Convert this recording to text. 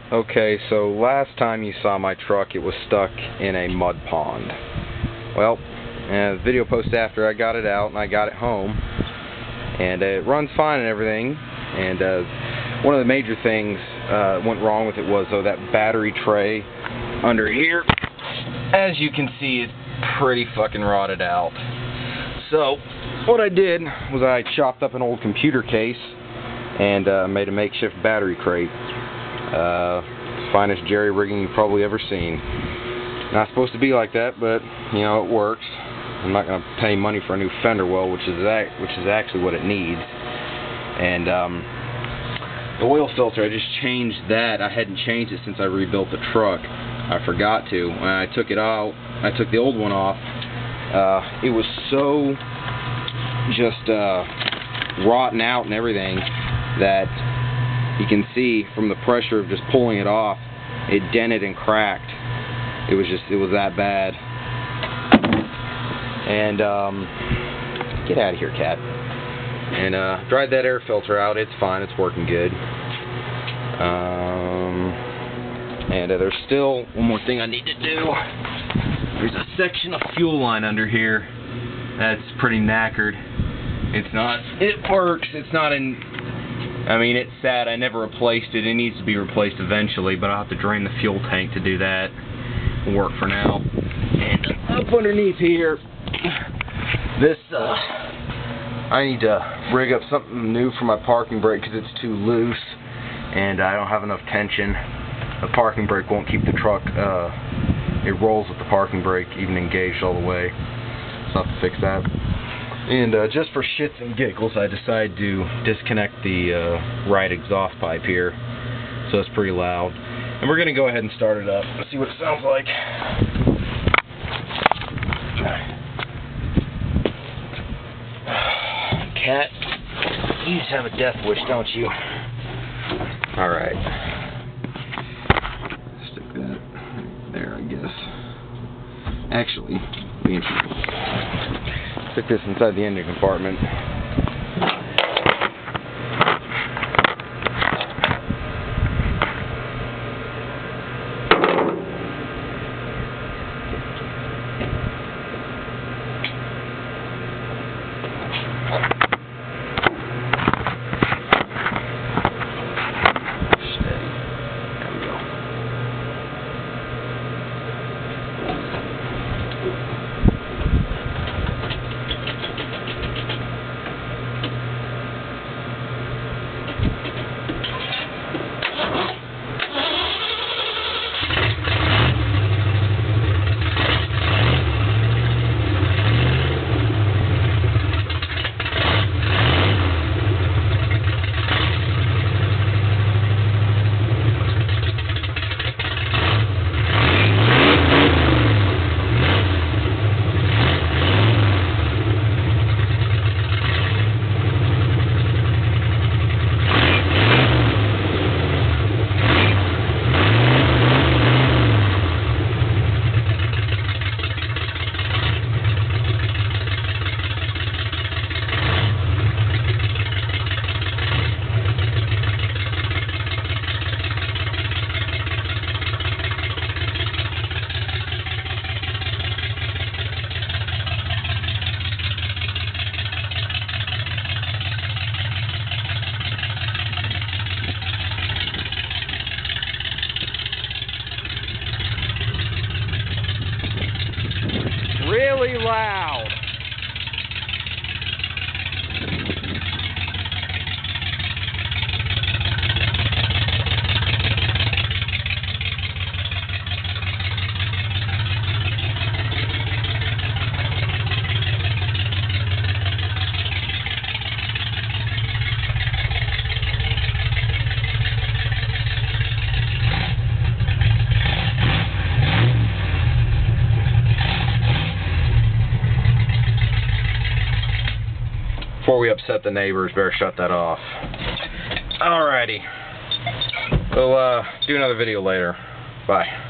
Okay, so last time you saw my truck, it was stuck in a mud pond. Well, the video post after I got it out and I got it home, and it runs fine and everything, and one of the major things went wrong with it was, though, that battery tray under here, as you can see, is pretty fucking rotted out. So what I did was I chopped up an old computer case and made a makeshift battery crate. Finest jerry rigging you've probably ever seen. Not supposed to be like that, but you know, it works. I'm not going to pay money for a new fender well, which is actually what it needs. And the oil filter, I just changed that. I hadn't changed it since I rebuilt the truck. I forgot to. When I took it out, I took the old one off. It was so just rotten out and everything that you can see from the pressure of just pulling it off, it dented and cracked. It was that bad. And get out of here, cat. And dried that air filter out. It's fine. It's working good. And there's still one more thing I need to do. There's a section of fuel line under here that's pretty knackered. It works. It's not in. I mean, it's sad. I never replaced it. It needs to be replaced eventually, but I'll have to drain the fuel tank to do that. It'll work for now. And up underneath here, this, I need to rig up something new for my parking brake because it's too loose, and I don't have enough tension. The parking brake won't keep the truck, it rolls with the parking brake even engaged all the way. So I'll have to fix that. And just for shits and giggles, I decided to disconnect the right exhaust pipe here, so it's pretty loud. And we're going to go ahead and start it up and see what it sounds like. Cat, you just have a death wish, don't you? Alright. Stick that there, I guess. Actually, be interesting. Stick this inside the engine compartment. Really loud. Before we upset the neighbors, better shut that off. Alrighty. We'll do another video later. Bye.